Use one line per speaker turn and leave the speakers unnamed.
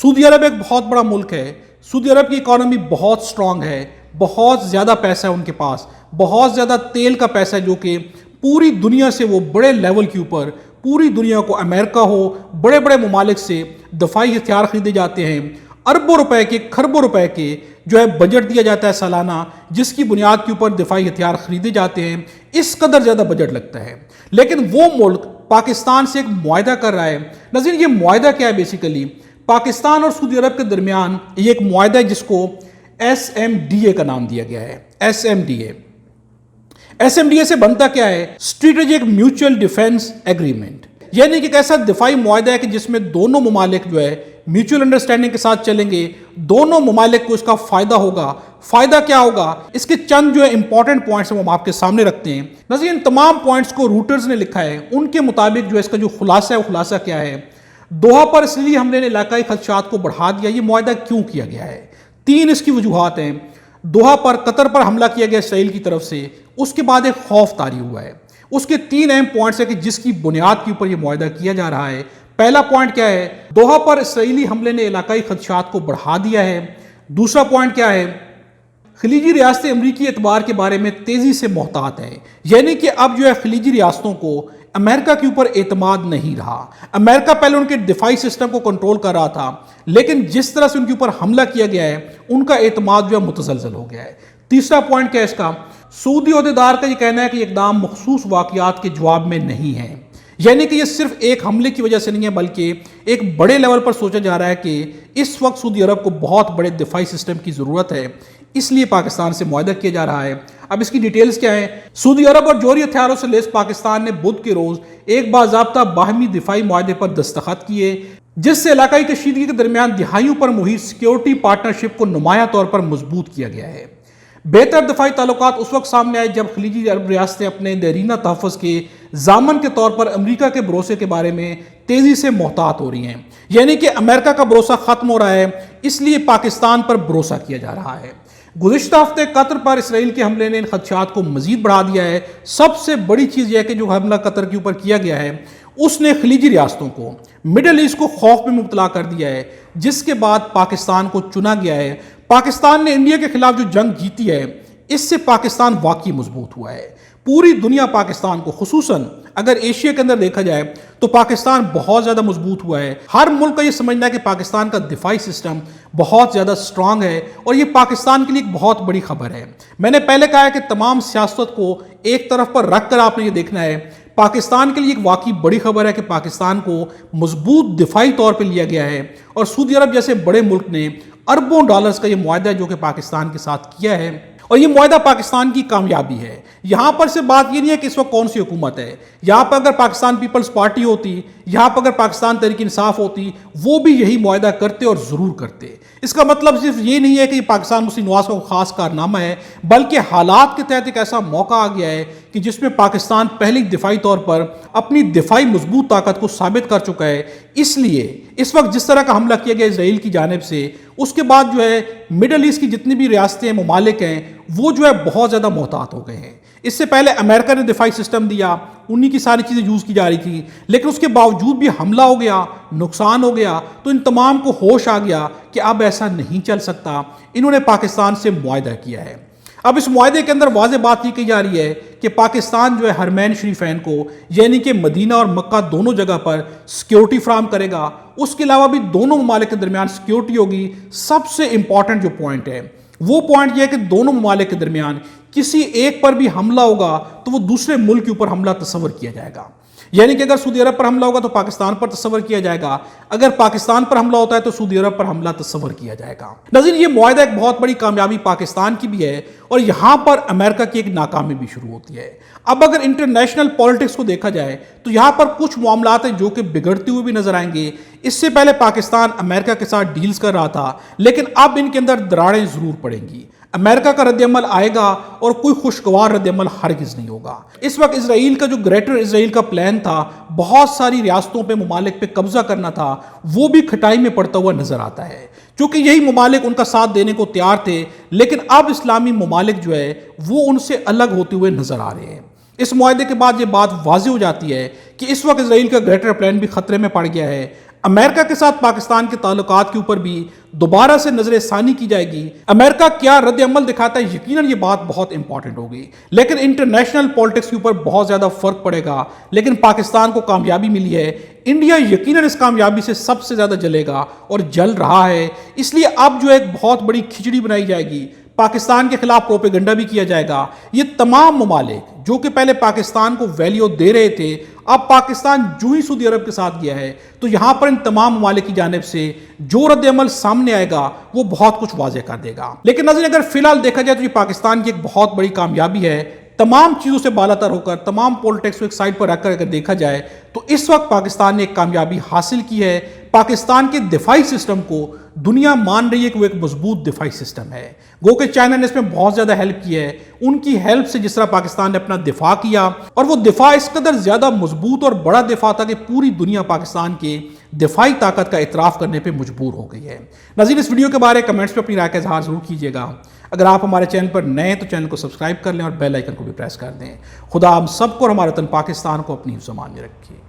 سعودی عرب ایک بہت بڑا ملک ہے، سعودی عرب کی اکانومی بہت سٹرونگ ہے، بہت زیادہ پیسہ ہے ان کے پاس، بہت زیادہ تیل کا پیسہ ہے جو کہ پوری دنیا سے وہ بڑے لیول کے اوپر پوری دنیا کو، امریکہ ہو، بڑے بڑے ممالک سے دفاعی ہتھیار خریدے جاتے ہیں، اربوں روپے کے، کھربوں روپے کے جو ہے بجٹ دیا جاتا ہے سالانہ، جس کی بنیاد کے اوپر دفاعی ہتھیار خریدے جاتے ہیں، اس قدر زیادہ بجٹ لگتا ہے۔ لیکن وہ ملک پاکستان سے ایک معاہدہ کر رہا ہے۔ ناظرین، یہ معاہدہ کیا ہے؟ بیسیکلی پاکستان اور سعودی عرب کے درمیان یہ ایک معاہدہ ہے جس کو ایس ایم ڈی اے کا نام دیا گیا ہے۔ S M D A, S M D A سے بنتا کیا ہے؟ اسٹریٹجک میوچل ڈیفنس ایگریمنٹ، یعنی کہ ایک ایسا دفاعی معاہدہ ہے کہ جس میں دونوں ممالک جو ہے میوچل انڈرسٹینڈنگ کے ساتھ چلیں گے، دونوں ممالک کو اس کا فائدہ ہوگا۔ فائدہ کیا ہوگا؟ اس کے چند جو ہے امپورٹنٹ پوائنٹس ہم آپ کے سامنے رکھتے ہیں۔ ناظرین، تمام پوائنٹس کو روٹرز نے لکھا ہے، ان کے مطابق جو اس کا جو خلاصہ ہے وہ خلاصہ کیا ہے؟ دوحہ پر اسرائیلی حملے نے علاقائی خدشات کو بڑھا دیا۔ یہ معاہدہ کیوں کیا گیا ہے؟ 3 اس کی وجوہات ہیں۔ دوحہ پر قطر پر حملہ کیا گیا اسرائیل کی طرف سے، اس کے بعد ایک خوف طاری ہوا ہے۔ اس کے 3 اہم پوائنٹس ہیں کہ جس کی بنیاد کے اوپر یہ معاہدہ کیا جا رہا ہے۔ پہلا پوائنٹ کیا ہے؟ دوحہ پر اسرائیلی حملے نے علاقائی خدشات کو بڑھا دیا ہے۔ دوسرا پوائنٹ کیا ہے؟ خلیجی ریاستیں امریکی اعتبار کے بارے میں تیزی سے محتاط ہیں، یعنی کہ اب جو ہے خلیجی ریاستوں کو امریکہ کے اوپر اعتماد نہیں رہا۔ امریکہ پہلے ان کے دفاعی سسٹم کو کنٹرول کر رہا تھا، لیکن جس طرح سے ان کے اوپر حملہ کیا گیا ہے ان کا اعتماد جو ہے متزلزل ہو گیا ہے۔ تیسرا پوائنٹ کیا ہے اس کا؟ سعودی عہدیدار کا یہ کہنا ہے کہ یہ اقدام مخصوص واقعات کے جواب میں نہیں ہے، یعنی کہ یہ صرف ایک حملے کی وجہ سے نہیں ہے بلکہ ایک بڑے لیول پر سوچا جا رہا ہے کہ اس وقت سعودی عرب کو بہت بڑے دفاعی سسٹم کی ضرورت ہے، اس لیے پاکستان سے معاہدہ کیا جا رہا ہے۔ اب اس کی ڈیٹیلز کیا ہیں؟ سعودی عرب اور جوہری ہتھیاروں سے لیس پاکستان نے بدھ کے روز ایک باضابطہ باہمی دفاعی معاہدے پر دستخط کیے، جس سے علاقائی کشیدگی کے درمیان دہائیوں پر محیط سیکیورٹی پارٹنرشپ کو نمایاں طور پر مضبوط کیا گیا ہے۔ بہتر دفاعی تعلقات اس وقت سامنے آئے جب خلیجی عرب ریاستیں اپنے دیرینہ تحفظ کے ضامن کے طور پر امریکہ کے بھروسے کے بارے میں تیزی سے محتاط ہو رہی ہیں، یعنی کہ امریکہ کا بھروسہ ختم ہو رہا ہے، اس لیے پاکستان پر بھروسہ کیا جا رہا ہے۔ گزشتہ ہفتے قطر پر اسرائیل کے حملے نے ان خدشات کو مزید بڑھا دیا ہے۔ سب سے بڑی چیز یہ ہے کہ جو حملہ قطر کے اوپر کیا گیا ہے اس نے خلیجی ریاستوں کو، مڈل ایسٹ کو خوف میں مبتلا کر دیا ہے، جس کے بعد پاکستان کو چنا گیا ہے۔ پاکستان نے انڈیا کے خلاف جو جنگ جیتی ہے اس سے پاکستان واقعی مضبوط ہوا ہے۔ پوری دنیا پاکستان کو، خصوصاً اگر ایشیا کے اندر دیکھا جائے تو پاکستان بہت زیادہ مضبوط ہوا ہے۔ ہر ملک کا یہ سمجھنا ہے کہ پاکستان کا دفاعی سسٹم بہت زیادہ سٹرونگ ہے اور یہ پاکستان کے لیے ایک بہت بڑی خبر ہے۔ میں نے پہلے کہا ہے کہ تمام سیاست کو ایک طرف پر رکھ کر آپ نے یہ دیکھنا ہے، پاکستان کے لیے ایک واقعی بڑی خبر ہے کہ پاکستان کو مضبوط دفاعی طور پہ لیا گیا ہے اور سعودی عرب جیسے بڑے ملک نے اربوں ڈالرز کا یہ معاہدہ جو کہ پاکستان کے ساتھ کیا ہے، اور یہ معاہدہ پاکستان کی کامیابی ہے۔ یہاں پر سے بات یہ نہیں ہے کہ اس وقت کون سی حکومت ہے، یہاں پر اگر پاکستان پیپلز پارٹی ہوتی، یہاں پر اگر پاکستان تحریک انصاف ہوتی، وہ بھی یہی معاہدہ کرتے اور ضرور کرتے۔ اس کا مطلب صرف یہ نہیں ہے کہ یہ پاکستان مسلم نواز کا خاص کارنامہ ہے، بلکہ حالات کے تحت ایک ایسا موقع آ گیا ہے کہ جس میں پاکستان پہلی دفاعی طور پر اپنی دفاعی مضبوط طاقت کو ثابت کر چکا ہے۔ اس لیے اس وقت جس طرح کا حملہ کیا گیا اسرائیل کی جانب سے، اس کے بعد جو ہے مڈل ایسٹ کی جتنی بھی ریاستیں ممالک ہیں وہ جو ہے بہت زیادہ محتاط ہو گئے ہیں۔ اس سے پہلے امریکہ نے دفاعی سسٹم دیا، انہی کی ساری چیزیں یوز کی جا رہی تھی، لیکن اس کے باوجود بھی حملہ ہو گیا، نقصان ہو گیا، تو ان تمام کو ہوش آ گیا کہ اب ایسا نہیں چل سکتا۔ انہوں نے پاکستان سے معاہدہ کیا ہے۔ اب اس معاہدے کے اندر واضح بات یہ کہی جا رہی ہے کہ پاکستان جو ہے حرمین شریفین کو، یعنی کہ مدینہ اور مکہ دونوں جگہ پر سیکیورٹی فراہم کرے گا۔ اس کے علاوہ بھی دونوں ممالک کے درمیان سیکیورٹی ہوگی۔ سب سے امپورٹنٹ جو پوائنٹ ہے وہ پوائنٹ یہ ہے کہ دونوں ممالک کے درمیان کسی ایک پر بھی حملہ ہوگا تو وہ دوسرے ملک کے اوپر حملہ تصور کیا جائے گا، یعنی کہ اگر سعودی عرب پر حملہ ہوگا تو پاکستان پر تصور کیا جائے گا، اگر پاکستان پر حملہ ہوتا ہے تو سعودی عرب پر حملہ تصور کیا جائے گا۔ ناظرین، یہ معاہدہ ایک بہت بڑی کامیابی پاکستان کی بھی ہے اور یہاں پر امریکہ کی ایک ناکامی بھی شروع ہوتی ہے۔ اب اگر انٹرنیشنل پولیٹکس کو دیکھا جائے تو یہاں پر کچھ معاملات ہیں جو کہ بگڑتے ہوئے بھی نظر آئیں گے۔ اس سے پہلے پاکستان امریکہ کے ساتھ ڈیلز کر رہا تھا، لیکن اب ان کے اندر دراڑیں ضرور پڑیں گی۔ امریکہ کا رد عمل آئے گا اور کوئی خوشگوار رد عمل ہرگز نہیں ہوگا۔ اس وقت اسرائیل کا جو گریٹر اسرائیل کا پلان تھا، بہت ساری ریاستوں پہ، ممالک پہ قبضہ کرنا تھا، وہ بھی کھٹائی میں پڑتا ہوا نظر آتا ہے، کیونکہ یہی ممالک ان کا ساتھ دینے کو تیار تھے، لیکن اب اسلامی ممالک جو ہے وہ ان سے الگ ہوتے ہوئے نظر آ رہے ہیں۔ اس معاہدے کے بعد یہ بات واضح ہو جاتی ہے کہ اس وقت اسرائیل کا گریٹر پلان بھی خطرے میں پڑ گیا ہے۔ امریکہ کے ساتھ پاکستان کے تعلقات کے اوپر بھی دوبارہ سے نظر ثانی کی جائے گی. امریکہ کیا رد عمل دکھاتا ہے, یقیناً یہ بات بہت امپورٹنٹ ہوگی, لیکن انٹرنیشنل پالیٹکس کے اوپر بہت زیادہ فرق پڑے گا. لیکن پاکستان کو کامیابی ملی ہے, انڈیا یقیناً اس کامیابی سے سب سے زیادہ جلے گا اور جل رہا ہے. اس لیے اب جو ایک بہت بڑی کھچڑی بنائی جائے گی, پاکستان کے خلاف پروپیگنڈا بھی کیا جائے گا. یہ تمام ممالک جو کہ پہلے پاکستان کو ویلیو دے رہے تھے, اب پاکستان جو ہی سعودی عرب کے ساتھ گیا ہے, تو یہاں پر ان تمام ممالک کی جانب سے جو رد عمل سامنے آئے گا وہ بہت کچھ واضح کر دے گا. لیکن ناظرین, اگر فی الحال دیکھا جائے تو یہ پاکستان کی ایک بہت بڑی کامیابی ہے. تمام چیزوں سے بالا تر ہو کر, تمام پولیٹکس کو ایک سائڈ پر رکھ کر اگر دیکھا جائے تو اس وقت پاکستان نے ایک کامیابی حاصل کی ہے. پاکستان کے دفاعی سسٹم کو دنیا مان رہی ہے کہ وہ ایک مضبوط دفاعی سسٹم ہے. گو کہ چائنا نے اس میں بہت زیادہ ہیلپ کی ہے. ان کی ہیلپ سے جس طرح پاکستان نے اپنا دفاع کیا, اور وہ دفاع اس قدر زیادہ مضبوط اور بڑا دفاع تھا کہ پوری دنیا پاکستان کے دفاعی طاقت کا اعتراف کرنے پہ مجبور ہو گئی ہے. ناظرین, اس ویڈیو کے بارے کمنٹس پہ اپنی رائے کا اظہار ضرور کیجیے گا. اگر آپ ہمارے چینل پر نئے ہیں تو چینل کو سبسکرائب کر لیں اور بیل آئیکن کو بھی پریس کر دیں. خدا ہم سب کو اور ہمارے وطن پاکستان کو اپنی حفظ و امان میں رکھے.